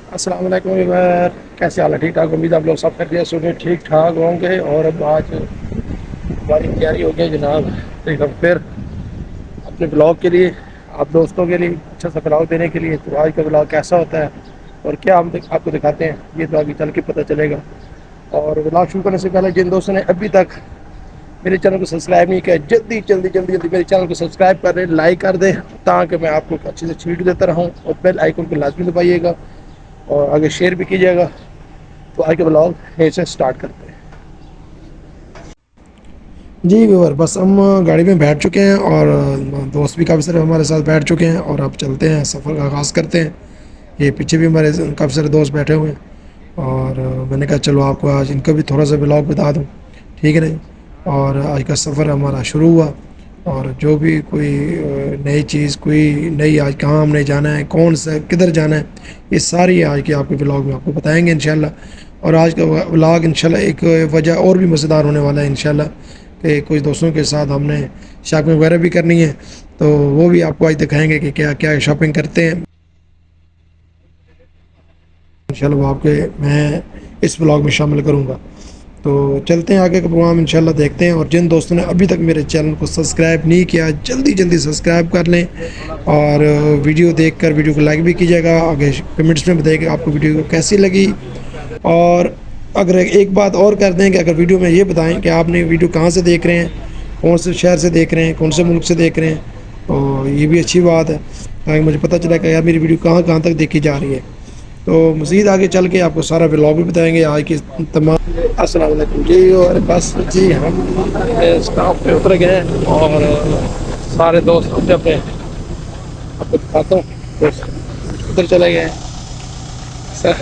अस्सलाम वालेकुम यार, कैसे हाल है? ठीक ठाक, उम्मीद आप लोग सब खैरियत से होंगे, ठीक ठाक होंगे। और अब आज हमारी तैयारी हो गई जनाब, एक बार फिर अपने ब्लॉग के लिए, आप दोस्तों के लिए अच्छा सा ब्लॉग देने के लिए। तो आज का ब्लॉग कैसा होता है और क्या हम आपको दिखाते हैं, ये तो आगे चल के पता चलेगा। और ब्लॉग शुरू करने से पहले जिन दोस्तों ने अभी तक मेरे चैनल को सब्सक्राइब नहीं किया, जल्दी जल्दी जल्दी जल्दी मेरे चैनल को सब्सक्राइब कर दें, लाइक कर दें, ताकि मैं आपको अच्छे से वीडियो देता रहूँ। और बेल आइकन को लाजमी दबाइएगा और आगे शेयर भी कीजिएगा। तो आज के ब्लॉग यहीं से स्टार्ट करते हैं। जी व्यूअर, बस हम गाड़ी में बैठ चुके हैं और दोस्त भी काफ़ी सारे हमारे साथ बैठ चुके हैं और अब चलते हैं, सफ़र का आगाज़ करते हैं। ये पीछे भी हमारे काफ़ी सारे दोस्त बैठे हुए हैं और मैंने कहा चलो आपको आज इनका भी थोड़ा सा ब्लॉग बता दूँ, ठीक है नहीं। और आज का सफ़र हमारा शुरू हुआ और जो भी कोई नई चीज़, कोई नई आज कहाँ हमने जाना है, कौन सा किधर जाना है, ये सारी आज के आपके ब्लॉग में आपको बताएंगे इंशाल्लाह। और आज का ब्लॉग इंशाल्लाह एक वजह और भी मज़ेदार होने वाला है इंशाल्लाह, कि कुछ दोस्तों के साथ हमने शॉपिंग वगैरह भी करनी है, तो वो भी आपको आज दिखाएंगे कि क्या क्या शॉपिंग करते हैं इंशाल्लाह। वो आपके मैं इस ब्लॉग में शामिल करूँगा। तो चलते हैं आगे का प्रोग्राम इंशाल्लाह देखते हैं। और जिन दोस्तों ने अभी तक मेरे चैनल को सब्सक्राइब नहीं किया, जल्दी जल्दी सब्सक्राइब कर लें और वीडियो देखकर वीडियो को लाइक भी कीजिएगा। आगे कमेंट्स में बताइएगा आपको वीडियो कैसी लगी। और अगर एक बात और कर दें कि अगर वीडियो में ये बताएं कि आपने वीडियो कहाँ से देख रहे हैं, कौन से शहर से देख रहे हैं, कौन से मुल्क से देख रहे हैं, तो ये भी अच्छी बात है, ताकि मुझे पता चला कि यार मेरी वीडियो कहाँ कहाँ तक देखी जा रही है। तो मज़ीद आगे चल के आपको सारा व्लॉग भी बताएंगे आज की तमाम। अस्सलाम वालेकुम जी। और बस जी हम स्टॉप पे उतर गए हैं और सारे दोस्त अपने अपने आपको दिखाता हूँ, दोस्त उधर चले गए हैं सर।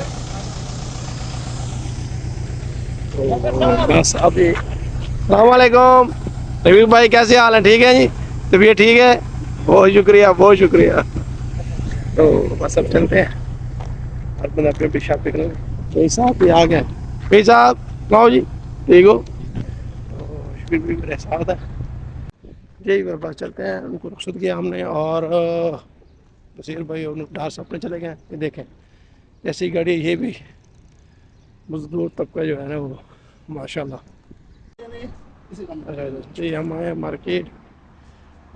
तो बस अभी अस्सलाम वालेकुम रफीक भाई, कैसे हाल है? ठीक है जी, तबीयत ठीक है? बहुत शुक्रिया, बहुत शुक्रिया। तो बस अब चलते हैं और मैंने अपने भी शॉपिंग करेंगे। भाई साहब भी आ गए, भाई साहब आओ जी, ठीक हो? तो शफीक भी मेरे साथ है जी। बस चलते हैं, उनको रुखसत किया हमने और बशीर भाई और डास अपने चले गए। ये देखें ऐसी गाड़ी, ये भी मजदूर तबका जो है ना वो माशाल्लाह। अच्छा जी, हम आए मार्केट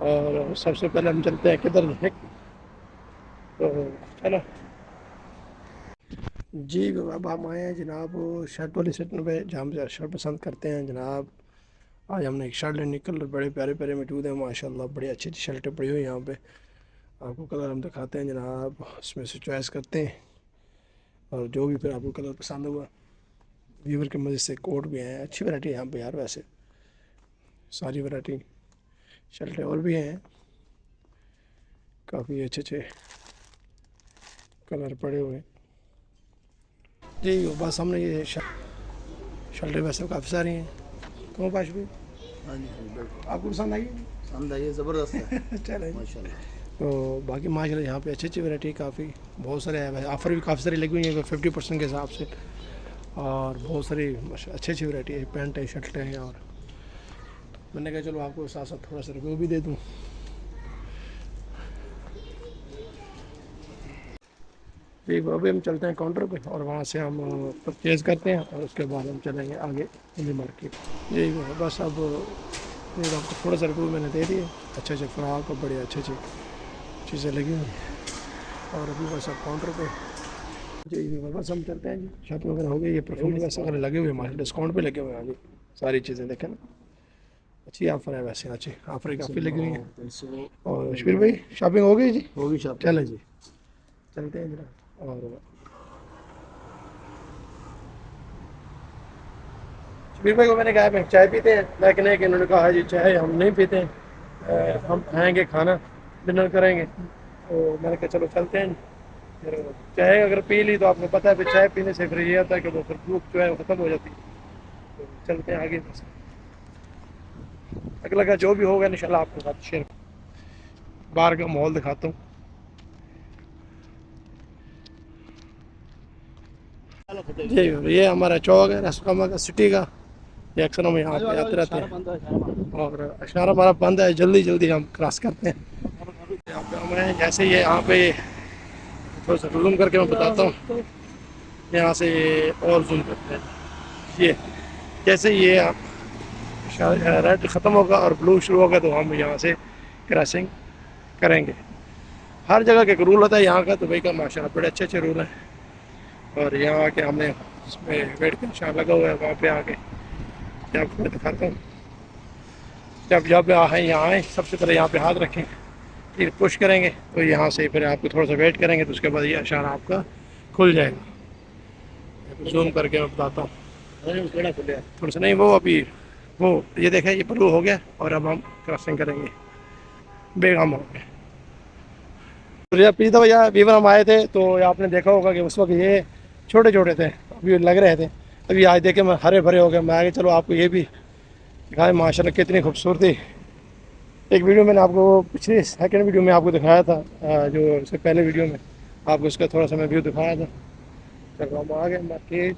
और सबसे पहले हम चलते हैं किधर देख, तो चलो जी। अब हम आए हैं जनाब शर्ट वाली सेक्शन पे, जहाँ हम शर्ट पसंद करते हैं जनाब। आज हमने एक शर्ट लेने, कलर बड़े प्यारे प्यारे मौजूद हैं माशाल्लाह, बड़ी अच्छी अच्छी शर्टें पड़ी हुई हैं यहाँ पे। आपको कलर हम दिखाते हैं जनाब, उसमें से चॉइस करते हैं और जो भी फिर आपको कलर पसंद हुआ। वीवर के मज़े से कोट भी हैं, अच्छी वैरायटी है यहाँ पे यार, वैसे सारी वैरायटी शर्टें और भी हैं, काफ़ी अच्छे अच्छे कलर पड़े हुए हैं जी। बस हमने ये शर्टें वैसे काफ़ी सारी हैं। क्यों पाश भी हाँ जी, हाँ जी, बिल्कुल आपको पसंद आई? पसंद आई है, ज़बरदस्त है। चले। माशाल्लाह। तो बाकी माशाल्लाह यहाँ पे अच्छी अच्छी वैरायटी काफ़ी बहुत सारे है, ऑफ़र भी काफ़ी सारी लगी हुई है 50% के हिसाब से। और बहुत सारी अच्छी अच्छी वैरायटी है, पैंट है, शर्ट हैं। और मैंने कहा चलो आपको साथ साथ थोड़ा सा रिव्यू भी दे दूँ। जी अभी हम चलते हैं काउंटर पे और वहाँ से हम परचेज़ करते हैं और उसके बाद हम चलेंगे आगे इंडी मार्केट। जी बस अब ये आपको थोड़ा सा रिव्यू मैंने दे दिए, अच्छे अच्छे फ्रॉक और बड़े अच्छे अच्छे चीज़ें लगी हुई हैं। और अभी बस अब काउंटर पे जी बस हम चलते हैं जी, शॉपिंग वगैरह हो गई, ये परफ्यूम वगैरह लगे हुए हमारे डिस्काउंट पे लगे हुए हैं अभी सारी चीज़ें देखें ना, अच्छी ऑफर है, वैसे अच्छी ऑफर काफ़ी लगी हुई है। और शबीर भाई शॉपिंग हो गई जी? होगी शॉपिंग। चलें जी, चलते हैं जरा। और शबीर भाई को मैंने कहा मैं चाय पीते हैं, लेकिन एक इन्होंने कहा जी चाय हम नहीं पीते हैं, हम खाएंगे खाना, डिनर करेंगे। तो मैंने कहा चलो चलते हैं। फिर चाय अगर पी ली तो आपको पता है, फिर चाय पीने से फिर ये होता है कि वो फिर भूख जो है वो ख़त्म हो जाती है। तो चलते हैं आगे, बस अगला का जो भी होगा इंशाल्लाह आपके साथ शेयर, बाहर का माहौल दिखाता हूँ। जी ये हमारा चौक है रसकमा का, सिटी का, ये अक्सर हम यहाँ पे आते रहते हैं। और इशारा हमारा बंद है, जल्दी जल्दी हम क्रॉस करते हैं। यहाँ पे हमें जैसे ये यहाँ पे थोड़ा सा जूम करके मैं बताता हूँ, यहाँ से और जूम करते हैं। ये जैसे ये रेड ख़त्म होगा और ब्लू शुरू होगा तो हम यहाँ से क्रॉसिंग करेंगे। हर जगह का एक रूल होता है, यहाँ का दुबई का माशाल्लाह बड़े अच्छे अच्छे रूल हैं। और यहाँ आके हमने इसमें वेट का निशान लगा हुआ है, वहाँ पे आके जब मैं दिखाता हूँ, जब यहाँ आए सबसे पहले यहाँ पे हाथ रखें, फिर पुश करेंगे तो यहाँ से फिर आपको थोड़ा सा वेट करेंगे तो उसके बाद ये इशारा आपका खुल जाएगा। जूम करके मैं बताता हूँ। थोड़ा सा नहीं, वो अभी वो ये देखें, ये ब्लू हो गया और अब हम क्रॉसिंग करेंगे, बेगम हो गया। तो पिछली दफ़ा यहाँ वीवर हम आए थे तो आपने देखा होगा कि उस वक्त ये छोटे छोटे थे, अभी लग रहे थे। अभी आज देखे मैं हरे भरे हो गए। मैं आगे चलो आपको ये भी दिखाएं माशाल्लाह कितनी खूबसूरती। एक वीडियो मैंने आपको पिछले सेकंड वीडियो में आपको दिखाया था, जो उससे पहले वीडियो में आपको इसका थोड़ा सा मैं व्यू दिखाया था। चलो हम आ गए मार्केट।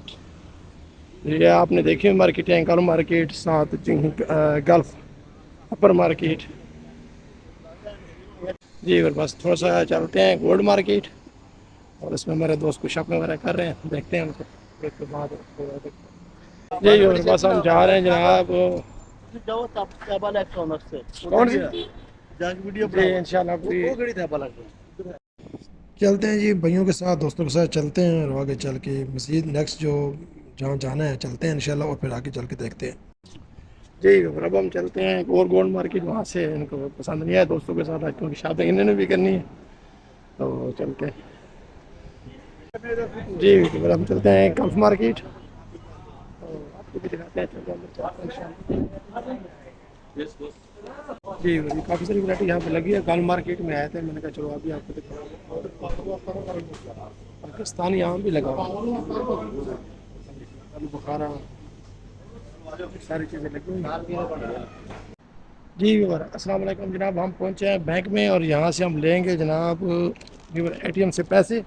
ये आपने देखी मार्केट, एंकर मार्केट, साथ गल्फ अपर मार्केट जी। और बस थोड़ा सा चलते हैं गोल्ड मार्केट और इसमें मेरे दोस्त कुछ शॉपिंग वगैरह कर रहे हैं, देखते हैं उनको उसके बाद जी। और बस हम जा रहे हैं जनाब। कौन सी जी इंशाल्लाह चलते हैं जी, भाइयों के साथ दोस्तों के साथ चलते हैं और आगे चल के मज़ीद नेक्स्ट जो जहाँ जाना है चलते हैं इंशाल्लाह, और फिर आगे चल के देखते हैं जी। अब हम चलते हैं एक और गोल्ड मार्केट, वहाँ से इनको पसंद नहीं आया दोस्तों के साथ आज, क्योंकि शॉपिंग इन्होंने भी करनी है तो चलते हैं जी। फिर हम चलते हैं गल्फ मार्केट, तो आपको भी दिखाते हैं जी। काफ़ी सारी वैरायटी यहाँ पे लगी है। गल्फ मार्केट में आए थे, मैंने कहा चलो अभी आपको दिखाऊँ। पाकिस्तानी यहाँ भी लगा हुआ, बुखारा सारी चीज़ें लगी हुई जी। अस्सलाम वालेकुम जनाब, हम पहुँचे हैं बैंक में और यहाँ से हम लेंगे जनाब ATM से पैसे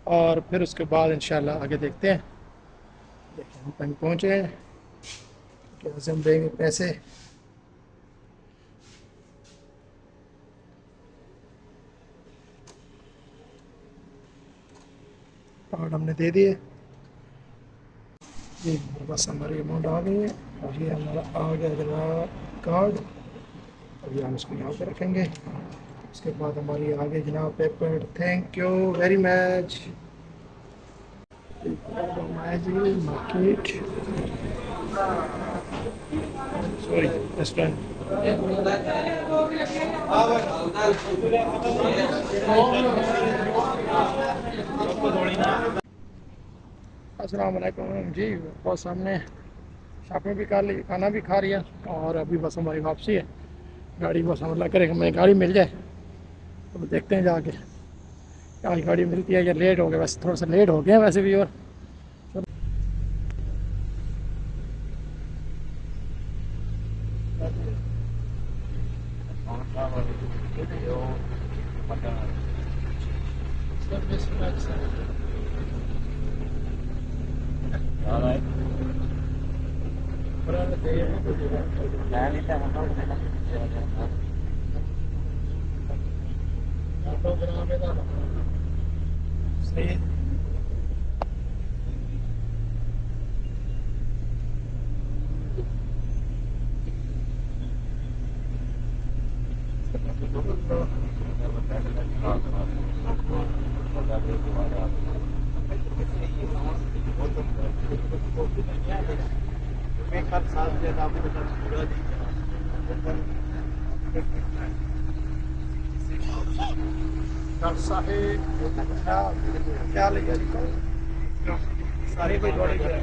और फिर उसके बाद इंशाल्लाह आगे देखते हैं। देखिए हम बैंक पहुँचे हैं, यहाँ से हम लेंगे पैसे। कार्ड हमने दे दिए जी, हमारे पास हमारी अमाउंट आ गई है और ये हमारा आ गया जनाब कार्ड। अभी हम इसको यहाँ पे रखेंगे। उसके बाद हमारी आ गई जनाब paper. Thank you very much. जी मार्केट सॉरी रेस्टोरेंट। अस्सलाम वालेकुम जी। बहुत सामने शॉपिंग भी कर ली, खाना भी खा लिया और अभी बस हमारी वापसी है। गाड़ी बस हम अल्लाह करे हमें गाड़ी मिल जाए तो देखते हैं जाके आज गाड़ी मिलती है या लेट हो गया। वैसे थोड़ा सा लेट हो गया वैसे भी। और सही है। क्या लिया सारे कोई दौड़े गए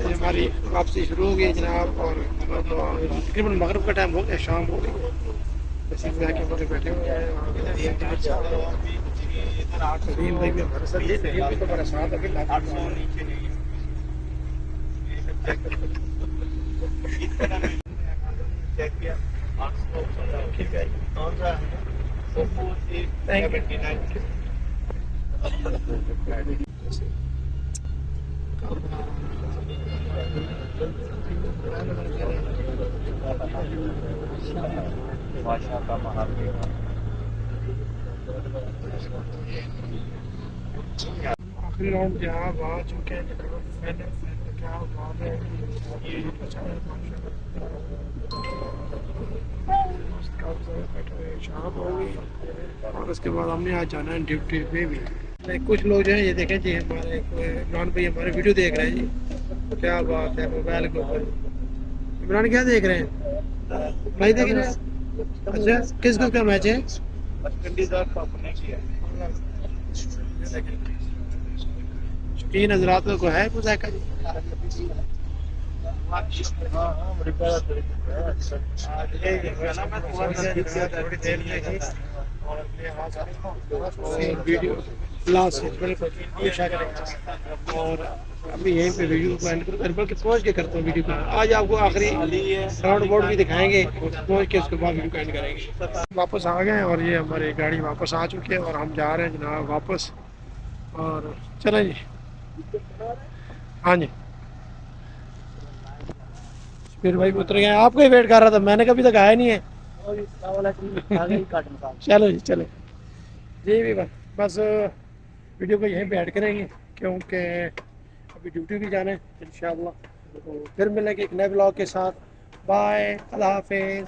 हमारी वापसी शुरू हो गई जनाब और तकरीबन मगरिब का टाइम हो गया, शाम हो गई। इसी में आके हमारे बैठे हुए हैं भाई भी हमारे साथ। ये तो हमारे साथ अभी बादशाह का महाल आखिरी राउंड जहाँ आप आ चुके हैं जनाब, फाइनल फाइनल क्या बात है। ये अच्छा है माशाल्लाह। शाम हो गई और उसके बाद हमने आज जाना है ड्यूटी पे भी। कुछ लोग जो हैं ये देखें जी, हमारे इमरान भाई हमारे वीडियो देख रहे हैं जी, क्या बात है मोबाइल के ऊपर। इमरान क्या देख रहे हैं भाई, देख रहे हैं? अच्छा किस किस का मैच है? अपने किया तीन हजरात को है मुजाहिका जी। थोड़ी देर में ही और वीडियो लास्ट और अभी यहीं पे वीडियो को एंड करूँ, बल्कि पहुँच के करता हूँ वीडियो को। आज आपको आखिरी राउंड बोर्ड भी दिखाएंगे, पहुँच के उसके बाद वीडियो को एंड करेंगे। वापस आ गए और ये हमारी गाड़ी वापस आ चुकी है और हम जा रहे हैं जनाब वापस। और चलें जी, हाँ जी फिर भाई उतर गए, आपको ही वेट कर रहा था, मैंने कभी तक आया नहीं है। चलो जी चले जी भी बस वीडियो को यहीं पे ऐड करेंगे क्योंकि अभी ड्यूटी भी जाना है इंशाल्लाह। तो फिर मिलेंगे एक नए ब्लॉग के साथ। बाय, अल्लाह हाफिज़।